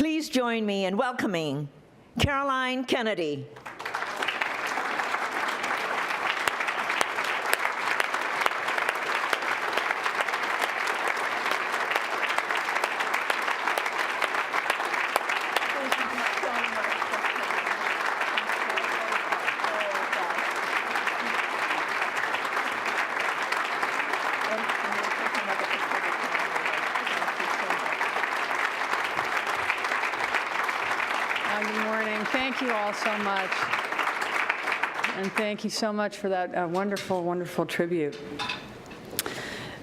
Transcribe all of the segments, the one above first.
Please join me in welcoming Caroline Kennedy. Good morning. Thank you all so much. And thank you so much for that wonderful, wonderful tribute.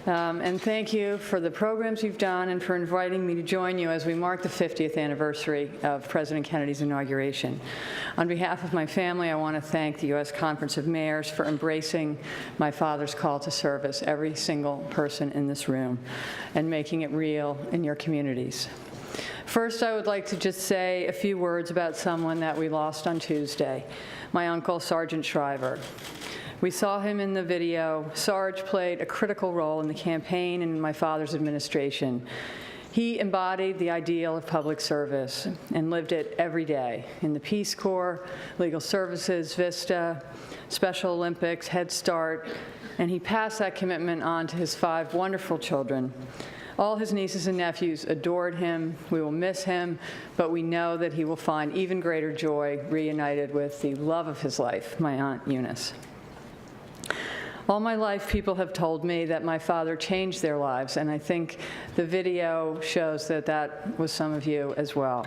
And thank you for the programs you've done and for inviting me to join you as we mark the 50th anniversary of President Kennedy's inauguration. On behalf of my family, I want to thank the U.S. Conference of Mayors for embracing my father's call to service, every single person in this room, and making it real in your communities. First, I would like to just say a few words about someone that we lost on Tuesday, my uncle, Sergeant Shriver. We saw him in the video. Sarge played a critical role in the campaign and in my father's administration. He embodied the ideal of public service and lived it every day in the Peace Corps, Legal Services, VISTA, Special Olympics, Head Start, and he passed that commitment on to his 5 wonderful children. All his nieces and nephews adored him. We will miss him, but we know that he will find even greater joy reunited with the love of his life, my Aunt Eunice. All my life, people have told me that my father changed their lives, and I think the video shows that that was some of you as well.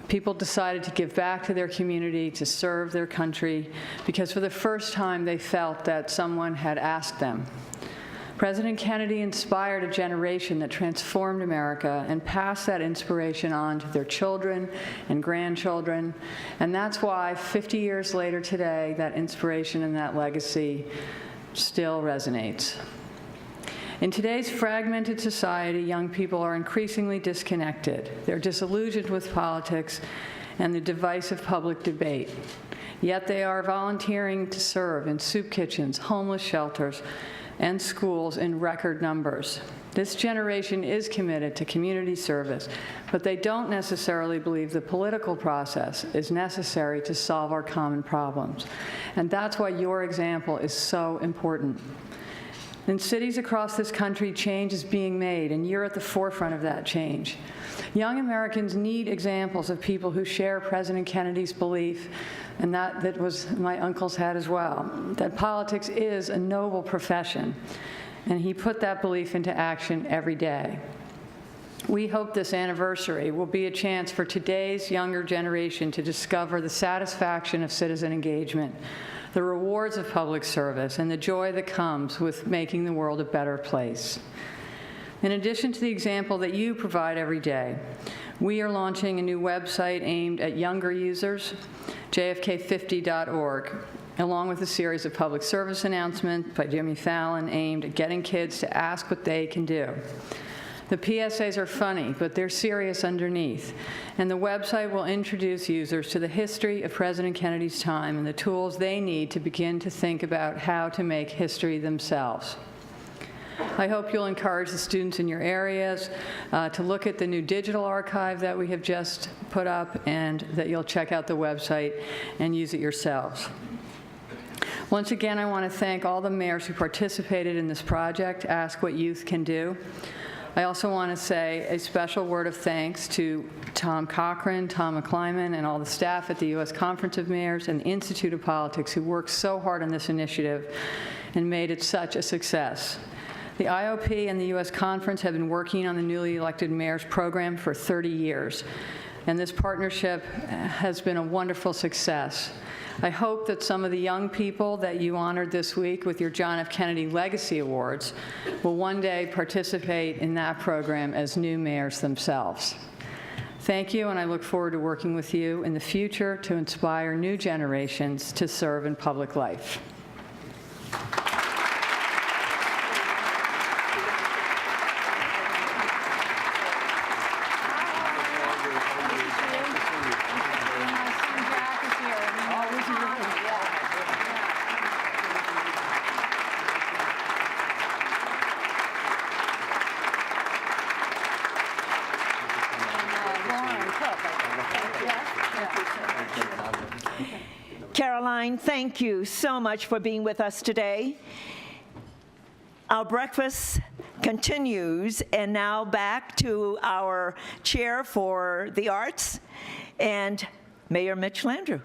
People decided to give back to their community, to serve their country, because for the first time they felt that someone had asked them. President Kennedy inspired a generation that transformed America and passed that inspiration on to their children and grandchildren. And that's why 50 years later today, that inspiration and that legacy still resonates. In today's fragmented society, young people are increasingly disconnected. They're disillusioned with politics and the divisive public debate. Yet they are volunteering to serve in soup kitchens, homeless shelters, and schools in record numbers. This generation is committed to community service, but they don't necessarily believe the political process is necessary to solve our common problems. And that's why your example is so important. In cities across this country, change is being made, and you're at the forefront of that change. Young Americans need examples of people who share President Kennedy's belief, and that was my uncle's had as well, that politics is a noble profession, and he put that belief into action every day. We hope this anniversary will be a chance for today's younger generation to discover the satisfaction of citizen engagement, the rewards of public service, and the joy that comes with making the world a better place. In addition to the example that you provide every day, we are launching a new website aimed at younger users, jfk50.org, along with a series of public service announcements by Jimmy Fallon aimed at getting kids to ask what they can do. The PSAs are funny, but they're serious underneath, and the website will introduce users to the history of President Kennedy's time and the tools they need to begin to think about how to make history themselves. I hope you'll encourage the students in your areas to look at the new digital archive that we have just put up, and that you'll check out the website and use it yourselves. Once again, I want to thank all the mayors who participated in this project, Ask What Youth Can Do. I also want to say a special word of thanks to Tom Cochran, Tom McClyman, and all the staff at the U.S. Conference of Mayors and the Institute of Politics who worked so hard on this initiative and made it such a success. The IOP and the U.S. Conference have been working on the newly elected mayor's program for 30 years, and this partnership has been a wonderful success. I hope that some of the young people that you honored this week with your John F. Kennedy Legacy Awards will one day participate in that program as new mayors themselves. Thank you, and I look forward to working with you in the future to inspire new generations to serve in public life. Lauren Cook. Caroline, thank you so much for being with us today. Our breakfast continues, and now back to our chair for the arts, and Mayor Mitch Landrieu.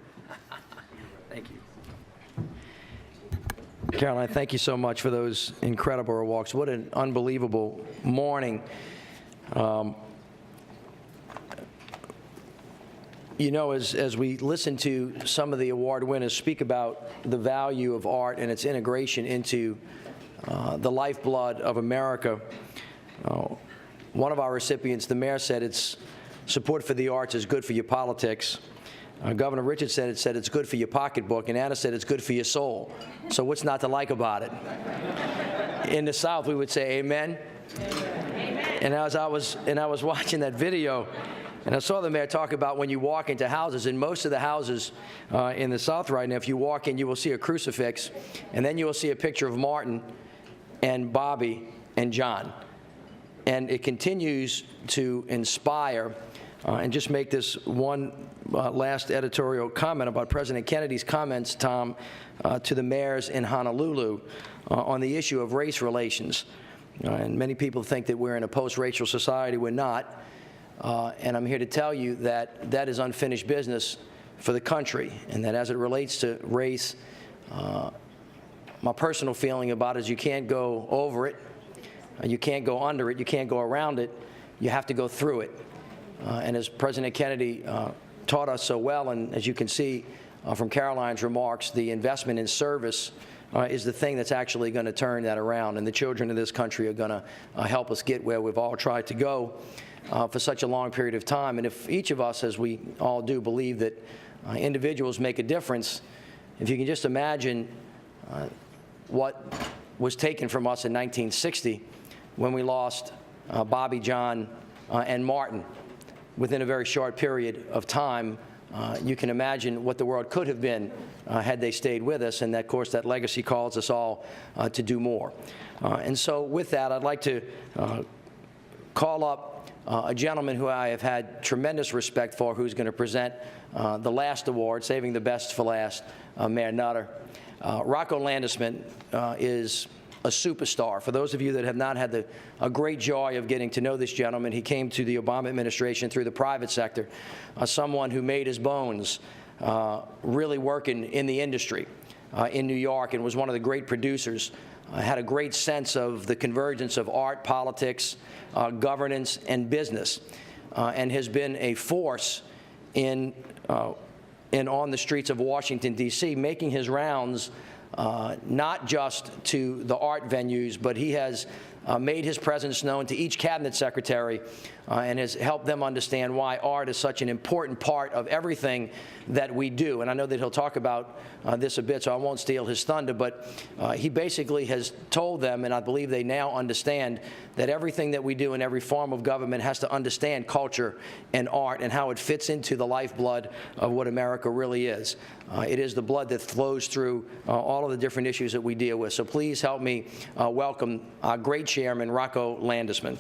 Thank you. Caroline, thank you so much for those incredible remarks. What an unbelievable morning. You know, as we listen to some of the award winners speak about the value of art and its integration into the lifeblood of America, one of our recipients, the mayor, said it's support for the arts is good for your politics. Governor Richard said it's good for your pocketbook, and Anna said it's good for your soul. So what's not to like about it? In the South, we would say amen. Amen. And I was watching that video, and I saw the mayor talk about when you walk into houses, and most of the houses in the South right now, if you walk in, you will see a crucifix, and then you will see a picture of Martin and Bobby and John. And it continues to inspire. And just make this one last editorial comment about President Kennedy's comments, Tom, to the mayors in Honolulu on the issue of race relations. And many people think that we're in a post-racial society. We're not. And I'm here to tell you that that is unfinished business for the country, and that as it relates to race, my personal feeling about it is you can't go over it, you can't go under it, you can't go around it, you have to go through it. And as President Kennedy taught us so well, and as you can see from Caroline's remarks, the investment in service is the thing that's actually going to turn that around. And the children of this country are going to help us get where we've all tried to go for such a long period of time. And if each of us, as we all do, believe that individuals make a difference, if you can just imagine what was taken from us in 1960 when we lost Bobby, John, and Martin. Within a very short period of time, you can imagine what the world could have been had they stayed with us, and of course that legacy calls us all to do more. And so with that, I'd like to call up a gentleman who I have had tremendous respect for, who's going to present the last award, saving the best for last, Mayor Nutter. Rocco Landesman is a superstar. For those of you that have not had a great joy of getting to know this gentleman, he came to the Obama administration through the private sector, someone who made his bones really working in the industry in New York, and was one of the great producers, had a great sense of the convergence of art, politics, governance, and business, and has been a force in on the streets of Washington, D.C., making his rounds not just to the art venues, but he has made his presence known to each cabinet secretary and has helped them understand why art is such an important part of everything that we do. And I know that he'll talk about this a bit, so I won't steal his thunder, but he basically has told them, and I believe they now understand, that everything that we do in every form of government has to understand culture and art and how it fits into the lifeblood of what America really is. It is the blood that flows through all of the different issues that we deal with. So please help me welcome our great chairman, Rocco Landesman.